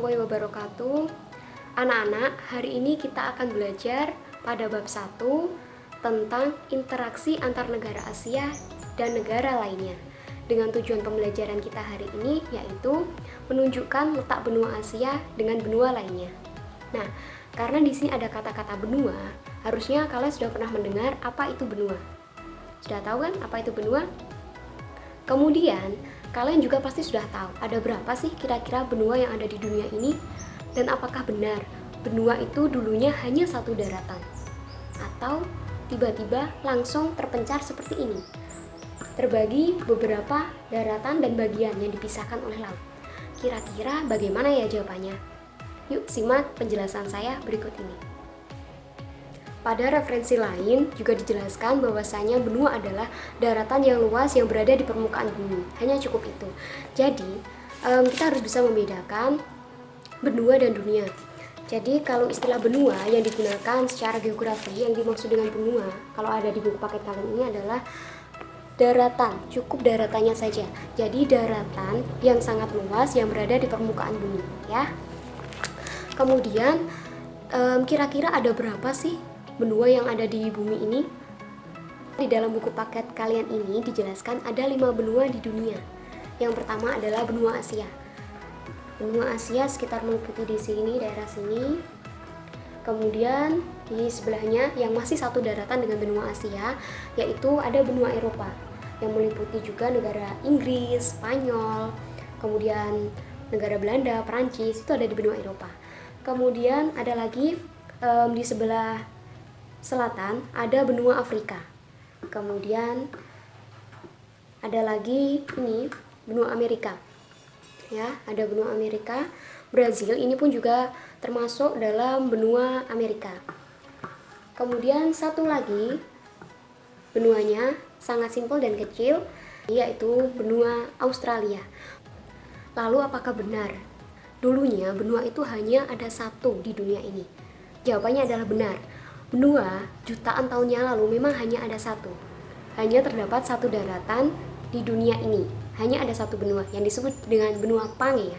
warahmatullahi wabarakatuh. Anak-anak, hari ini kita akan belajar pada bab 1 tentang interaksi antar negara Asia dan negara lainnya. Dengan tujuan pembelajaran kita hari ini yaitu menunjukkan letak benua Asia dengan benua lainnya. Nah, karena di sini ada kata-kata benua, harusnya kalian sudah pernah mendengar apa itu benua. Sudah tahu kan apa itu benua? Kemudian, kalian juga pasti sudah tahu ada berapa sih kira-kira benua yang ada di dunia ini? Dan apakah benar benua itu dulunya hanya satu daratan? Atau tiba-tiba langsung terpencar seperti ini? Terbagi beberapa daratan dan bagian yang dipisahkan oleh laut. Kira-kira bagaimana ya jawabannya? Yuk simak penjelasan saya berikut ini. Pada referensi lain juga dijelaskan bahwasanya benua adalah daratan yang luas yang berada di permukaan bumi. Hanya cukup itu. Jadi, kita harus bisa membedakan benua dan dunia. Jadi, kalau istilah benua yang digunakan secara geografi, yang dimaksud dengan benua, kalau ada di buku paket kalian ini adalah daratan, cukup daratannya saja. Jadi, daratan yang sangat luas yang berada di permukaan bumi, ya. Kemudian, kira-kira ada berapa sih benua yang ada di bumi ini? Di dalam buku paket kalian ini dijelaskan ada 5 benua di dunia. Yang pertama adalah benua Asia. Benua Asia sekitar meliputi di sini, daerah sini. Kemudian di sebelahnya yang masih satu daratan dengan benua Asia, yaitu ada benua Eropa yang meliputi juga negara Inggris, Spanyol, kemudian negara Belanda, Perancis, itu ada di benua Eropa. Kemudian ada lagi di sebelah selatan ada benua Afrika. Kemudian ada lagi ini benua Amerika. Ya, ada benua Amerika. Brazil ini pun juga termasuk dalam benua Amerika. Kemudian satu lagi benuanya sangat simpel dan kecil, yaitu benua Australia. Lalu apakah benar dulunya benua itu hanya ada satu di dunia ini? Jawabannya adalah benar. Benua jutaan tahun yang lalu memang hanya ada satu. Hanya terdapat satu daratan di dunia ini. Hanya ada satu benua yang disebut dengan benua Pangea.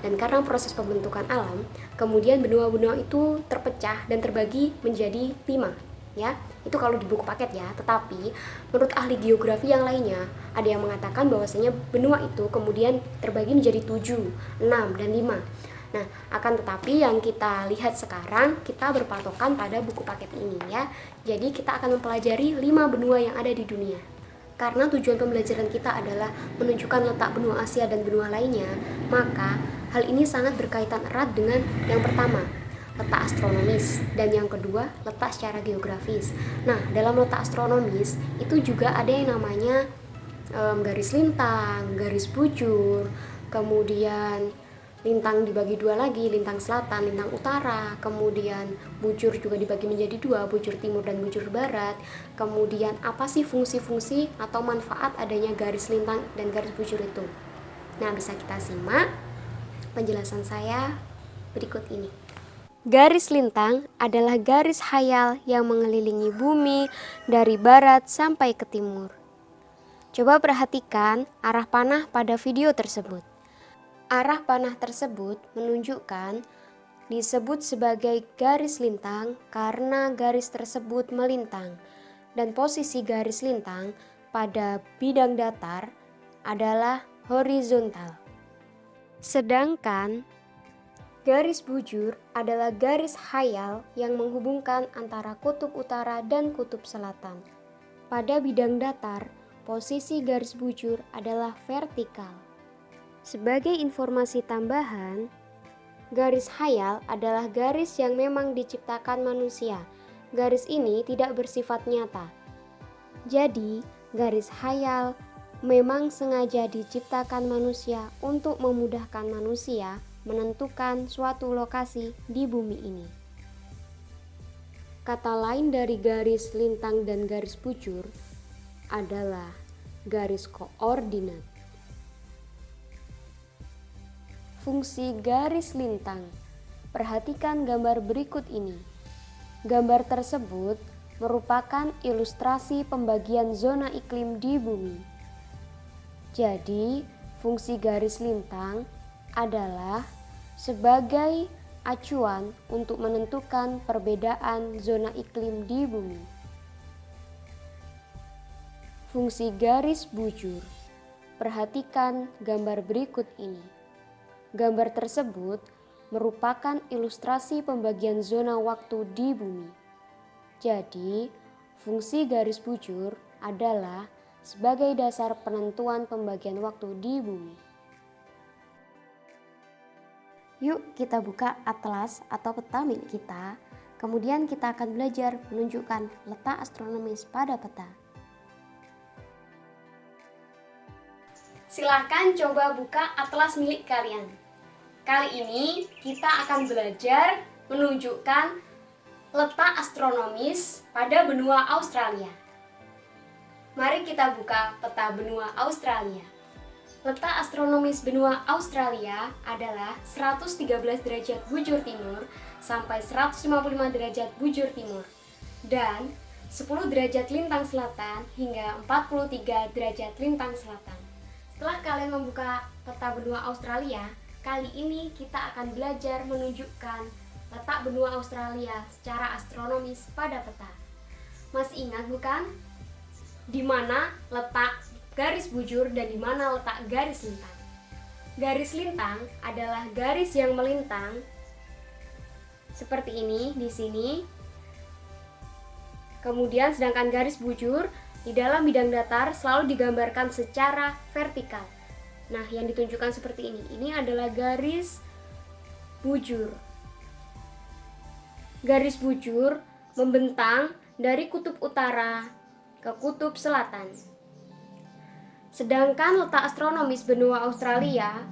Dan karena proses pembentukan alam, kemudian benua-benua itu terpecah dan terbagi menjadi 5. Ya, itu kalau di buku paket ya. Tetapi menurut ahli geografi yang lainnya, ada yang mengatakan bahwasanya benua itu kemudian terbagi menjadi 7, 6, dan 5. Nah, akan tetapi yang kita lihat sekarang, kita berpatokan pada buku paket ini ya. Jadi kita akan mempelajari 5 benua yang ada di dunia. Karena tujuan pembelajaran kita adalah menunjukkan letak benua Asia dan benua lainnya, maka hal ini sangat berkaitan erat dengan yang pertama, letak astronomis, dan yang kedua, letak secara geografis. Nah, dalam letak astronomis itu juga ada yang namanya garis lintang, garis bujur, kemudian lintang dibagi 2 lagi, lintang selatan, lintang utara, kemudian bujur juga dibagi menjadi 2, bujur timur dan bujur barat. Kemudian apa sih fungsi-fungsi atau manfaat adanya garis lintang dan garis bujur itu? Nah, bisa kita simak penjelasan saya berikut ini. Garis lintang adalah garis khayal yang mengelilingi bumi dari barat sampai ke timur. Coba perhatikan arah panah pada video tersebut. Arah panah tersebut menunjukkan disebut sebagai garis lintang karena garis tersebut melintang dan posisi garis lintang pada bidang datar adalah horizontal. Sedangkan garis bujur adalah garis khayal yang menghubungkan antara kutub utara dan kutub selatan. Pada bidang datar, posisi garis bujur adalah vertikal. Sebagai informasi tambahan, garis khayal adalah garis yang memang diciptakan manusia. Garis ini tidak bersifat nyata. Jadi, garis khayal memang sengaja diciptakan manusia untuk memudahkan manusia menentukan suatu lokasi di bumi ini. Kata lain dari garis lintang dan garis bujur adalah garis koordinat. Fungsi garis lintang. Perhatikan gambar berikut ini. Gambar tersebut merupakan ilustrasi pembagian zona iklim di bumi. Jadi, fungsi garis lintang adalah sebagai acuan untuk menentukan perbedaan zona iklim di bumi. Fungsi garis bujur. Perhatikan gambar berikut ini. Gambar tersebut merupakan ilustrasi pembagian zona waktu di bumi. Jadi, fungsi garis bujur adalah sebagai dasar penentuan pembagian waktu di bumi. Yuk kita buka atlas atau peta milik kita, kemudian kita akan belajar menunjukkan letak astronomis pada peta. Silakan coba buka atlas milik kalian. Kali ini kita akan belajar menunjukkan letak astronomis pada benua Australia. Mari kita buka peta benua Australia. Letak astronomis benua Australia adalah 113 derajat bujur timur sampai 155 derajat bujur timur dan 10 derajat lintang selatan hingga 43 derajat lintang selatan. Setelah kalian membuka peta benua Australia, kali ini kita akan belajar menunjukkan letak benua Australia secara astronomis pada peta. Masih ingat bukan? Di mana letak garis bujur dan di mana letak garis lintang. Garis lintang adalah garis yang melintang seperti ini di sini. Kemudian sedangkan garis bujur di dalam bidang datar selalu digambarkan secara vertikal. Nah, yang ditunjukkan seperti ini. Ini adalah garis bujur. Garis bujur membentang dari kutub utara ke kutub selatan. Sedangkan letak astronomis benua Australia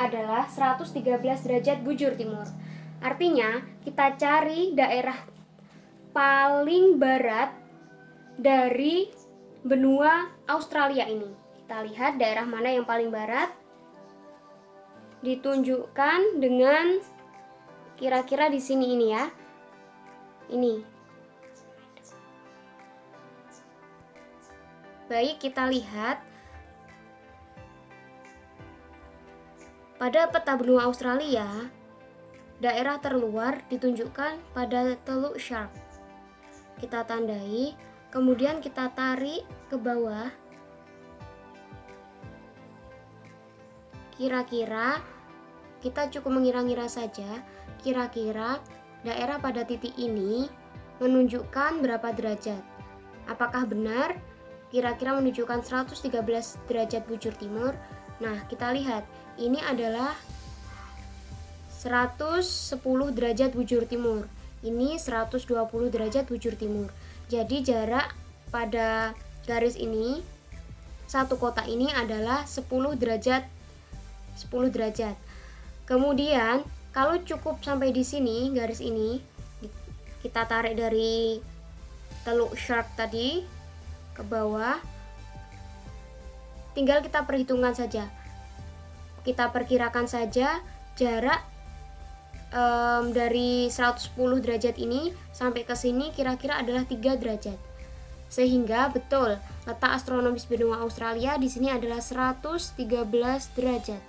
adalah 113 derajat bujur timur. Artinya, kita cari daerah paling barat dari benua Australia ini. Kita lihat daerah mana yang paling barat. Ditunjukkan dengan kira-kira di sini ini ya. Ini. Baik, kita lihat. Pada peta benua Australia, daerah terluar ditunjukkan pada Teluk Shark. Kita tandai, kemudian kita tarik ke bawah. Kira-kira, kita cukup mengira-ngira saja, kira-kira daerah pada titik ini menunjukkan berapa derajat. Apakah benar? Kira-kira menunjukkan 113 derajat bujur timur. Nah, kita lihat, ini adalah 110 derajat bujur timur. Ini 120 derajat bujur timur. Jadi jarak pada garis ini, satu kotak ini adalah 10 derajat. Kemudian, kalau cukup sampai di sini, garis ini, kita tarik dari Teluk Shark tadi ke bawah. Tinggal kita perhitungkan saja. Kita perkirakan saja jarak dari 110 derajat ini sampai ke sini kira-kira adalah 3 derajat. Sehingga betul letak astronomis benua Australia di sini adalah 113 derajat.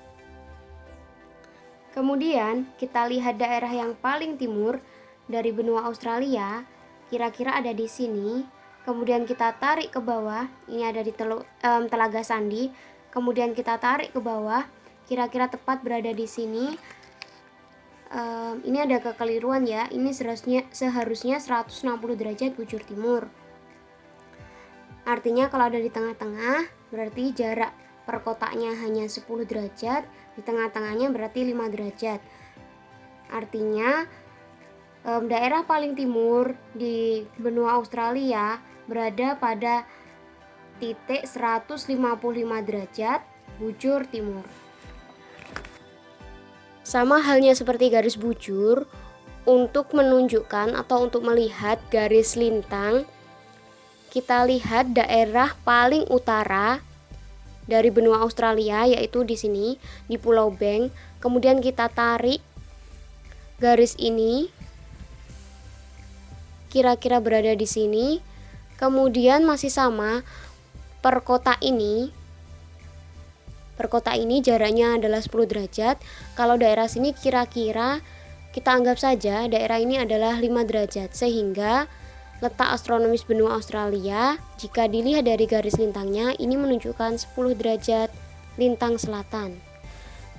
Kemudian kita lihat daerah yang paling timur dari benua Australia, kira-kira ada di sini. Kemudian kita tarik ke bawah, ini ada di Telaga Sandi. Kemudian kita tarik ke bawah, kira-kira tepat berada di sini. Ini ada kekeliruan ya, ini seharusnya 160 derajat bujur timur. Artinya kalau ada di tengah-tengah, berarti jarak per kotaknya hanya 10 derajat, di tengah-tengahnya berarti 5 derajat. Artinya daerah paling timur di benua Australia berada pada titik 155 derajat bujur timur. Sama halnya seperti garis bujur, untuk menunjukkan atau untuk melihat garis lintang, kita lihat daerah paling utara dari benua Australia, yaitu di sini, di Pulau Bank. Kemudian kita tarik garis ini, kira-kira berada di sini. Kemudian masih sama, per kota ini per kota ini jaraknya adalah 10 derajat. Kalau daerah sini kira-kira kita anggap saja daerah ini adalah 5 derajat, sehingga letak astronomis benua Australia jika dilihat dari garis lintangnya ini menunjukkan 10 derajat lintang selatan.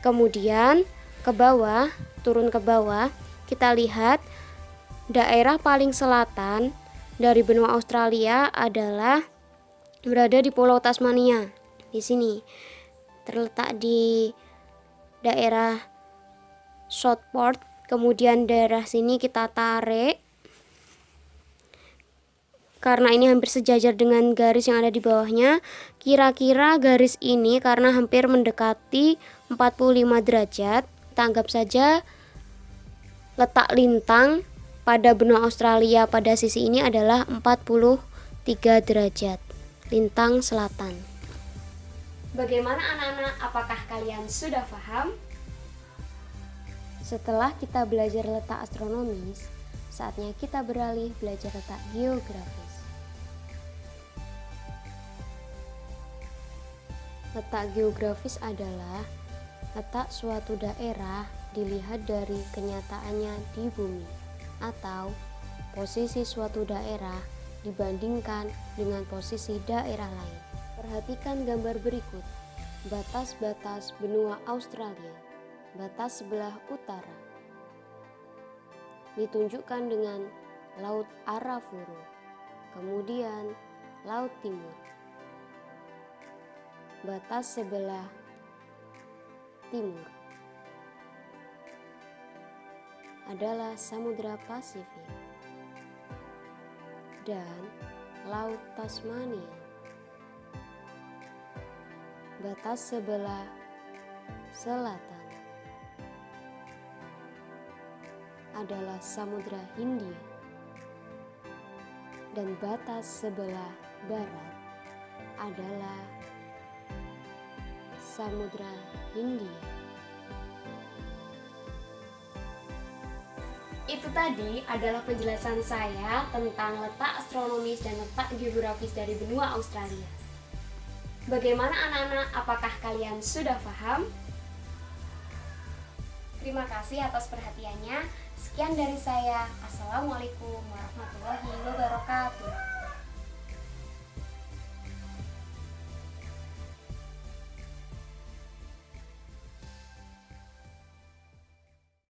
Kemudian ke bawah, turun ke bawah, kita lihat daerah paling selatan dari benua Australia adalah berada di Pulau Tasmania. Di sini terletak di daerah Southport. Kemudian daerah sini kita tarik karena ini hampir sejajar dengan garis yang ada di bawahnya. Kira-kira garis ini karena hampir mendekati 45 derajat, kita anggap saja letak lintang pada benua Australia pada sisi ini adalah 43 derajat lintang selatan. Bagaimana anak-anak? Apakah kalian sudah paham? Setelah kita belajar letak astronomis, saatnya kita beralih belajar letak geografis. Letak geografis adalah letak suatu daerah dilihat dari kenyataannya di bumi, atau posisi suatu daerah dibandingkan dengan posisi daerah lain. Perhatikan gambar berikut. Batas-batas benua Australia. Batas sebelah utara ditunjukkan dengan Laut Arafuru, kemudian Laut Timur. Batas sebelah timur adalah Samudra Pasifik dan Laut Tasmania. Batas sebelah selatan adalah Samudra Hindia dan batas sebelah barat adalah Samudra Hindia. Itu tadi adalah penjelasan saya tentang letak astronomis dan letak geografis dari benua Australia. Bagaimana anak-anak? Apakah kalian sudah paham? Terima kasih atas perhatiannya. Sekian dari saya. Assalamualaikum warahmatullahi wabarakatuh.